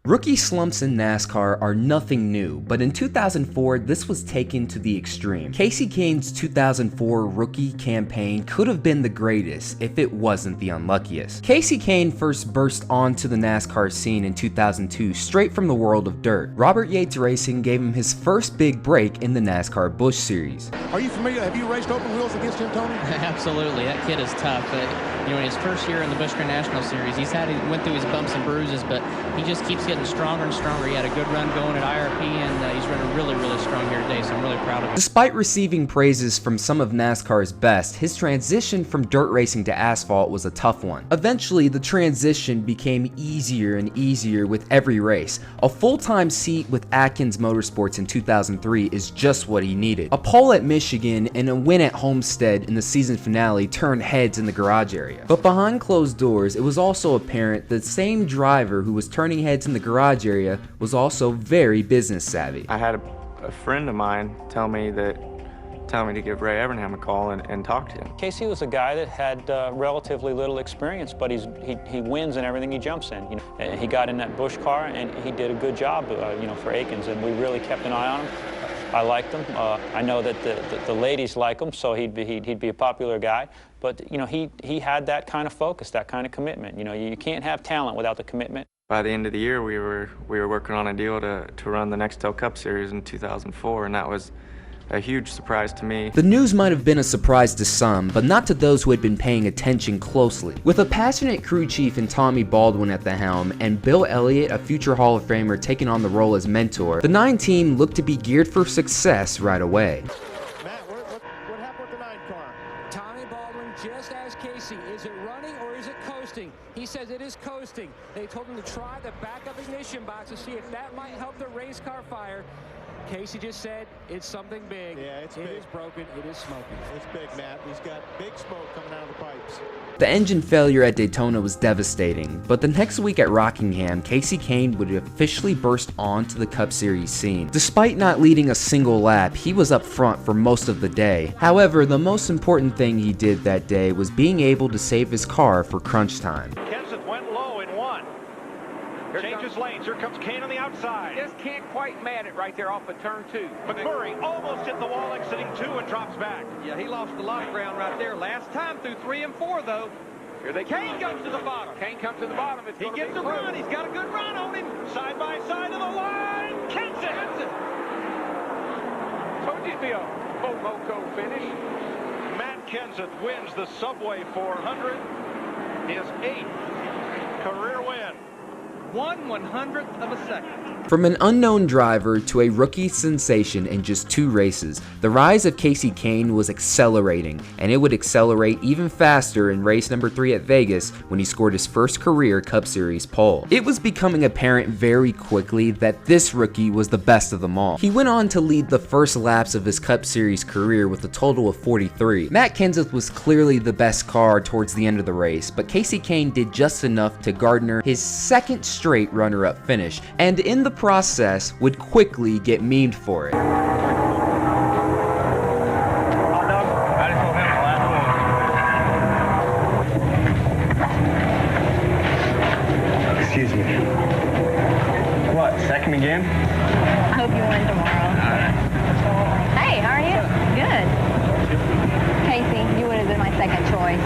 Rookie slumps in NASCAR are nothing new, but in 2004, this was taken to the extreme. Kasey Kahne's 2004 rookie campaign could have been the greatest if it wasn't the unluckiest. Kasey Kahne first burst onto the NASCAR scene in 2002 straight from the world of dirt. Robert Yates Racing gave him his first big break in the NASCAR Busch Series. Are you familiar? Have you raced open wheels against him, Tony? Absolutely. That kid is tough. In his first year in the Busch National Series, he went through his bumps and bruises, but he just keeps getting stronger and stronger. He had a good run going at IRP, and he's running really, really strong here today, so I'm really proud of him. Despite receiving praises from some of NASCAR's best, his transition from dirt racing to asphalt was a tough one. Eventually, the transition became easier and easier with every race. A full-time seat with Atkins Motorsports in 2003 is just what he needed. A pole at Michigan and a win at Homestead in the season finale turned heads in the garage area. But behind closed doors, it was also apparent the same driver who was turning heads in the garage area was also very business savvy. I had a friend of mine tell me to give Ray Evernham a call and talk to him. Kasey was a guy that had relatively little experience, but he wins in everything he jumps in. And he got in that Busch car and he did a good job, for Aikens, and we really kept an eye on him. I liked him. I know that the ladies like him, so he'd be a popular guy. But he had that kind of focus, that kind of commitment. You can't have talent without the commitment. By the end of the year, we were working on a deal to run the Nextel Cup Series in 2004, and that was a huge surprise to me. The news might have been a surprise to some, but not to those who had been paying attention closely. With a passionate crew chief in Tommy Baldwin at the helm and Bill Elliott, a future Hall of Famer, taking on the role as mentor, the 9 team looked to be geared for success right away. Matt, what happened with the 9 car? Tommy Baldwin just asked Kasey, is it running or is it coasting? He says it is coasting. They told him to try the backup ignition box to see if that might help the race car fire. Kasey just said it's something big. Yeah, it's big. It is broken. It is smoking. It's big, Matt. He's got big smoke coming out of the pipes. The engine failure at Daytona was devastating, but the next week at Rockingham, Kasey Kahne would officially burst onto the Cup Series scene. Despite not leading a single lap, he was up front for most of the day. However, the most important thing he did that day was being able to save his car for crunch time. Kenseth went low in 1. Changes lanes. Here comes Kahne on the outside. Just can't quite man it right there off of turn 2. McMurray almost hit the wall exiting 2 and drops back. Yeah, he lost a lot of ground right there. Last time through 3 and 4, though. Here they Kahne goes to the bottom. Kahne comes to the bottom. He gets a run. He's got a good run on him. Side by side of the line. Kenseth. Told you it'd be a Moco finish. Matt Kenseth wins the Subway 400. His 8th career win. 1/100th of a second. From an unknown driver to a rookie sensation in just 2 races, the rise of Kasey Kahne was accelerating, and it would accelerate even faster in race number 3 at Vegas when he scored his first career Cup Series pole. It was becoming apparent very quickly that this rookie was the best of them all. He went on to lead the first laps of his Cup Series career with a total of 43. Matt Kenseth was clearly the best car towards the end of the race, but Kasey Kahne did just enough to garner his second straight runner-up finish, and in the process would quickly get memed for it. Excuse me. What, second again? I hope you win tomorrow. Alright. Hey, how are you? Good. Kasey, you would have been my second choice.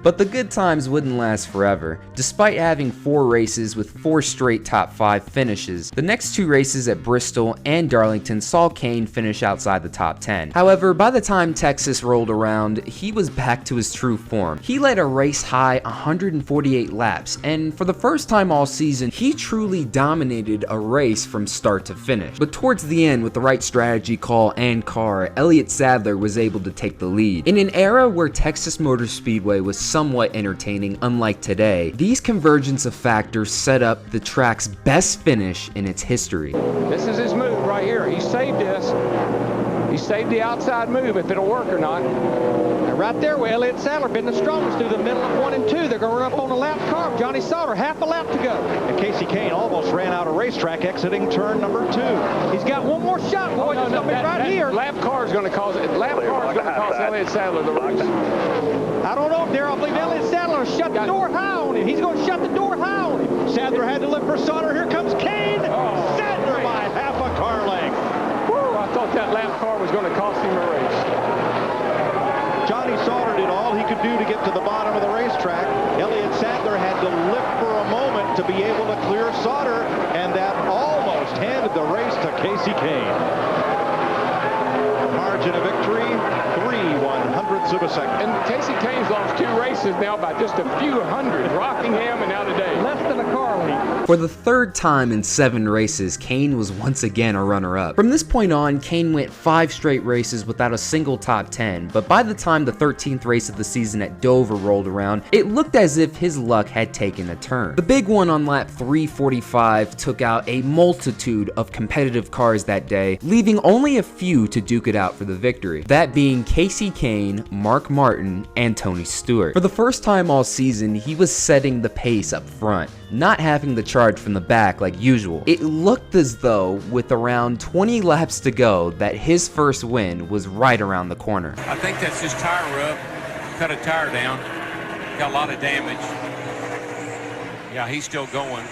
But the good times wouldn't last forever. Despite having 4 races with 4 straight top 5 finishes, the next 2 races at Bristol and Darlington saw Kahne finish outside the top 10. However, by the time Texas rolled around, he was back to his true form. He led a race-high 148 laps, and for the first time all season, he truly dominated a race from start to finish. But towards the end, with the right strategy, call, and car, Elliott Sadler was able to take the lead. In an era where Texas Motor Speedway was somewhat entertaining, unlike today, these convergence of factors set up the track's best finish in its history. This is his move right here. He saved this. He saved the outside move, if it'll work or not. And right there, where Elliott Sadler been the strongest through the middle of 1 and 2. They're going to run up on the lap car. Johnny Sauter, half a lap to go. And Kasey Kahne almost ran out of racetrack exiting turn number 2. He's got one more shot, boys. It's going to be right here. Lap car is going to cause Elliott Sadler the race. I don't know, Darryl. I believe Elliott Sadler shut the door high on him. He's going to shut the door high on him. Sadler had to lift for Sauter. Here comes do to get to the bottom of the racetrack. Elliott Sadler had to lift for a moment to be able to clear Sauter, and that almost handed the race to Kasey Kahne. Margin of victory, 3/100ths of a second. And Kasey Kahne's lost 2 races now by just a few hundred. Rockingham and now today. Less than a car lead. For the 3rd time in 7 races, Kahne was once again a runner-up. From this point on, Kahne went 5 straight races without a single top 10, but by the time the 13th race of the season at Dover rolled around, it looked as if his luck had taken a turn. The big one on lap 345 took out a multitude of competitive cars that day, leaving only a few to duke it out for the victory. That being Kasey Kahne, Mark Martin, and Tony Stewart. For the first time all season, he was setting the pace up front, not having the charge from the back like usual. It looked as though, with around 20 laps to go, that his first win was right around the corner. I think that's just tire rub. Cut a tire down. Got a lot of damage. Yeah, he's still going.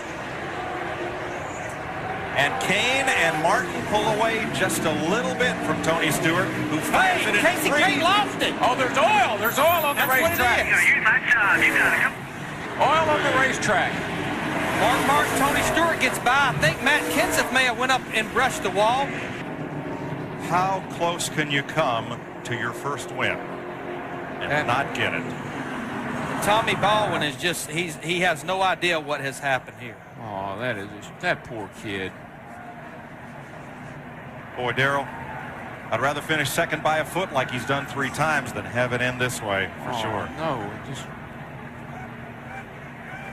And Kahne and Martin pull away just a little bit from Tony Stewart, who fires it in Kasey 3. Kahne lost it. Oh, there's oil. There's oil on the racetrack. Use my time. You got it. Oil on the racetrack. Mark Tony Stewart gets by. I think Matt Kenseth may have went up and brushed the wall. How close can you come to your first win and not get it? Tommy Baldwin is just, he has no idea what has happened here. Oh, that poor kid. Boy, Darrell, I'd rather finish second by a foot like he's done 3 times than have it end this way, for sure. No,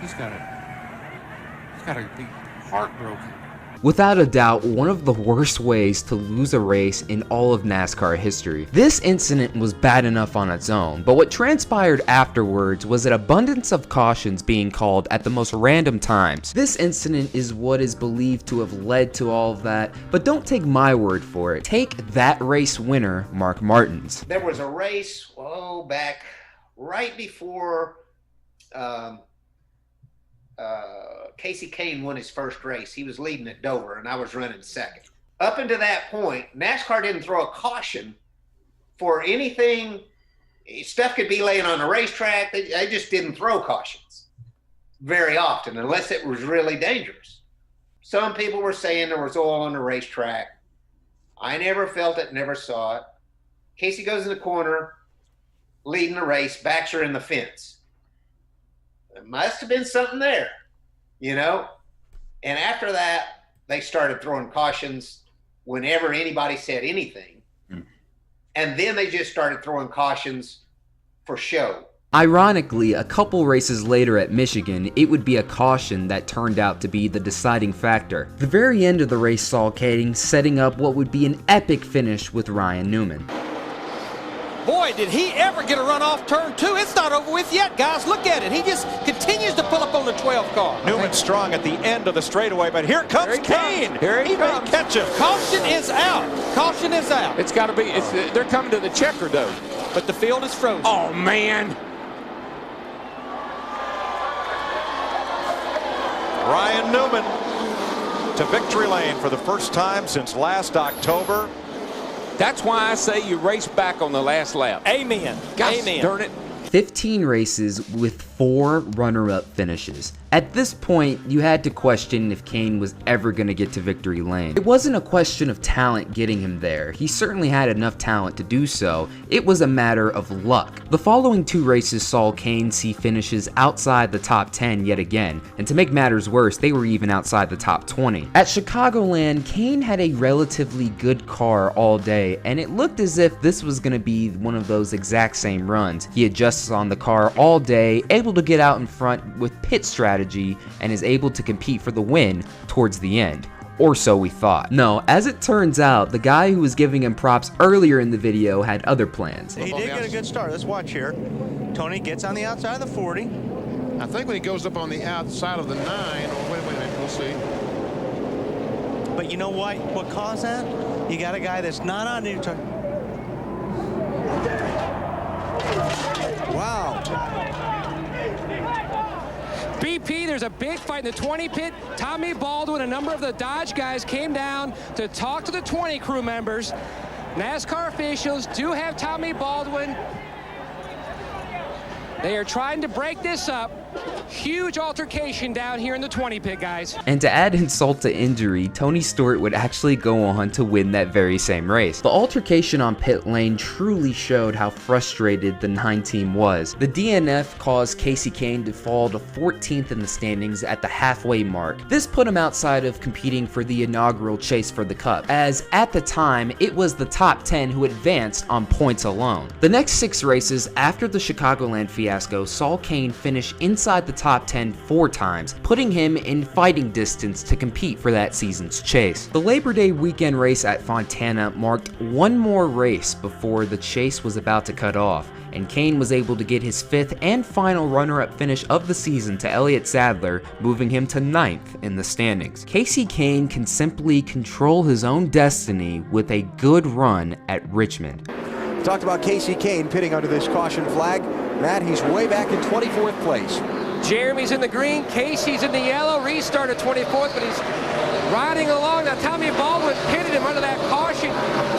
he's got to be heartbroken. Without a doubt, one of the worst ways to lose a race in all of NASCAR history. This incident was bad enough on its own, but what transpired afterwards was an abundance of cautions being called at the most random times. This incident is what is believed to have led to all of that, but don't take my word for it. Take that race winner, Mark Martin's. There was a race, back right before Kasey Kahne won his first race. He was leading at Dover, and I was running second. Up until that point, NASCAR didn't throw a caution for anything. Stuff could be laying on the racetrack. They just didn't throw cautions very often, unless it was really dangerous. Some people were saying there was oil on the racetrack. I never felt it, never saw it. Kasey goes in the corner, leading the race, backs her in the fence. There must have been something there. And after that, they started throwing cautions whenever anybody said anything. And then they just started throwing cautions for show. Ironically, a couple races later at Michigan, it would be a caution that turned out to be the deciding factor. The very end of the race saw Kahne setting up what would be an epic finish with Ryan Newman. Boy, did he ever get a run off turn 2. It's not over with yet, guys. Look at it. He just continues to pull up on the 12 car. Newman strong at the end of the straightaway, but here comes Kahne. He may catch him. Caution is out. Caution is out. It's got to be. They're coming to the checker, though. But the field is frozen. Oh, man. Ryan Newman to victory lane for the first time since last October. That's why I say you race back on the last lap. Amen. Gosh, Amen. darn it. 15 races with 4 runner-up finishes. At this point, you had to question if Kahne was ever going to get to victory lane. It wasn't a question of talent getting him there. He certainly had enough talent to do so. It was a matter of luck. The following 2 races saw Kahne see finishes outside the top 10 yet again, and to make matters worse, they were even outside the top 20. At Chicagoland, Kahne had a relatively good car all day, and it looked as if this was going to be one of those exact same runs. He adjusts on the car all day, able to get out in front with pit strategy, and is able to compete for the win towards the end. Or so we thought. No, as it turns out, the guy who was giving him props earlier in the video had other plans. He did get a good start. Let's watch here. Tony gets on the outside of the 40. I think when he goes up on the outside of the 9, or wait a minute, we'll see. But you know what? What caused that? You got a guy that's not on new tire. Wow. BP, there's a big fight in the 20 pit. Tommy Baldwin, a number of the Dodge guys came down to talk to the 20 crew members. NASCAR officials do have Tommy Baldwin They are trying to break this up. Huge altercation down here in the 20 pit, guys. And to add insult to injury, Tony Stewart would actually go on to win that very same race. The altercation on pit lane truly showed how frustrated the 9 team was. The DNF caused Kasey Kahne to fall to 14th in the standings at the halfway mark. This put him outside of competing for the inaugural chase for the Cup, as at the time it was the top 10 who advanced on points alone. The next 6 races after the Chicagoland fiasco saw Kahne finish inside the top 10 4 times, putting him in fighting distance to compete for that season's chase. The Labor Day weekend race at Fontana marked one more race before the chase was about to cut off, and Kahne was able to get his 5th and final runner-up finish of the season to Elliott Sadler, moving him to 9th in the standings. Kasey Kahne can simply control his own destiny with a good run at Richmond. Talked about Kasey Kahne pitting under this caution flag. Matt, he's way back in 24th place. Jeremy's in the green, Casey's in the yellow. Restart at 24th, but he's riding along. Now Tommy Baldwin pitted him under that caution.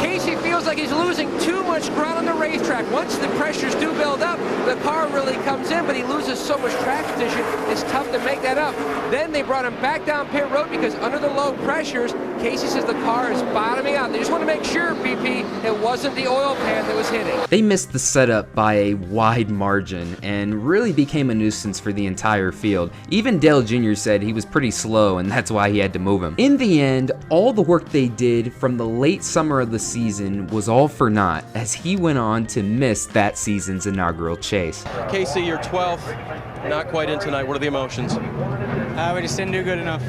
Kasey feels like he's losing too much ground on the racetrack. Once the pressures do build up, the car really comes in, but he loses so much track position, it's tough to make that up. Then they brought him back down pit road because under the low pressures, Kasey says the car is bottoming out. They just want to make sure, BP, it wasn't the oil pan that was hitting. They missed the setup by a wide margin and really became a nuisance for the entire field. Even Dale Jr. said he was pretty slow and that's why he had to move him. In the end, all the work they did from the late summer of the season was all for naught, as he went on to miss that season's inaugural chase. Kasey, you're 12th, not quite in tonight. What are the emotions? We just didn't do good enough.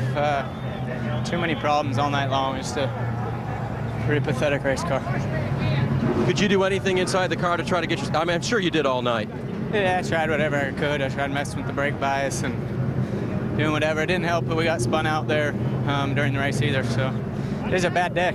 Too many problems all night long. Just a pretty pathetic race car. Could you do anything inside the car to try to get your... I mean, I'm sure you did all night. Yeah, I tried whatever I could. I tried messing with the brake bias and doing whatever. It didn't help, but we got spun out there during the race either, so it was a bad day.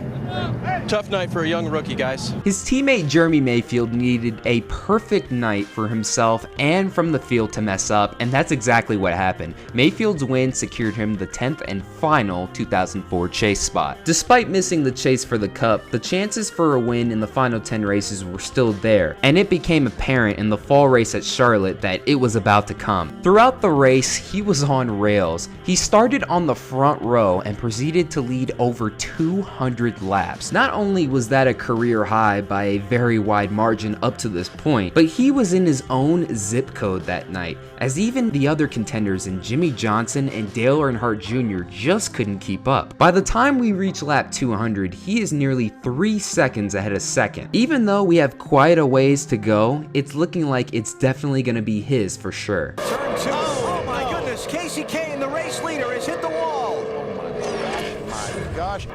Tough night for a young rookie, guys. His teammate Jeremy Mayfield needed a perfect night for himself and from the field to mess up, and that's exactly what happened. Mayfield's win secured him the 10th and final 2004 chase spot. Despite missing the chase for the Cup, the chances for a win in the final 10 races were still there, and it became apparent in the fall race at Charlotte that it was about to come. Throughout the race, he was on rails. He started on the front row and proceeded to lead over 200 laps. Not only was that a career high by a very wide margin up to this point, but he was in his own zip code that night, as even the other contenders in Jimmy Johnson and Dale Earnhardt Jr. just couldn't keep up. By the time we reach lap 200, he is nearly 3 seconds ahead of second. Even though we have quite a ways to go, it's looking like it's definitely going to be his for sure. Turn 2. Oh my goodness, Kasey Kahne, the race leader, has hit the wall. Oh my gosh.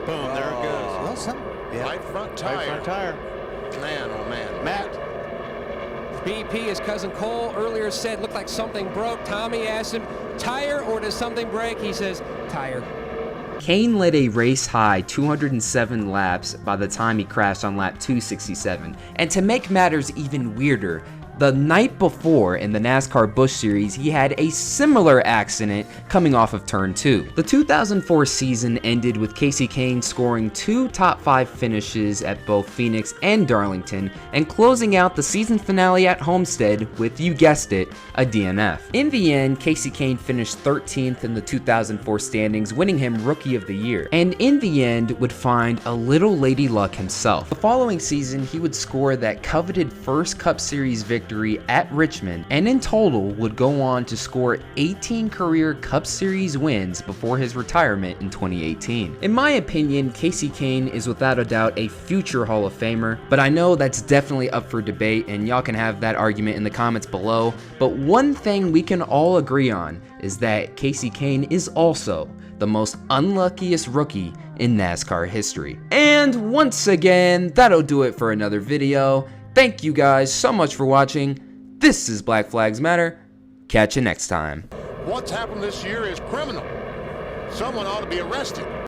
Boom, there it goes. Yeah. Right front tire. Right front tire. Man, oh man. Matt. BP, as Cousin Cole earlier said, looked like something broke. Tommy asked him, tire or does something break? He says, tire. Kahne led a race-high 207 laps by the time he crashed on lap 267, and to make matters even weirder, the night before in the NASCAR Busch Series, he had a similar accident coming off of turn 2. The 2004 season ended with Kasey Kahne scoring 2 top 5 finishes at both Phoenix and Darlington, and closing out the season finale at Homestead with, you guessed it, a DNF. In the end, Kasey Kahne finished 13th in the 2004 standings, winning him Rookie of the Year, and in the end would find a little lady luck himself. The following season, he would score that coveted first Cup Series victory at Richmond, and in total would go on to score 18 career Cup Series wins before his retirement in 2018. In my opinion, Kasey Kahne is without a doubt a future Hall of Famer, but I know that's definitely up for debate, and y'all can have that argument in the comments below. But one thing we can all agree on is that Kasey Kahne is also the most unluckiest rookie in NASCAR history. And once again, that'll do it for another video. Thank you guys so much for watching. This is Black Flags Matter. Catch you next time. What's happened this year is criminal. Someone ought to be arrested.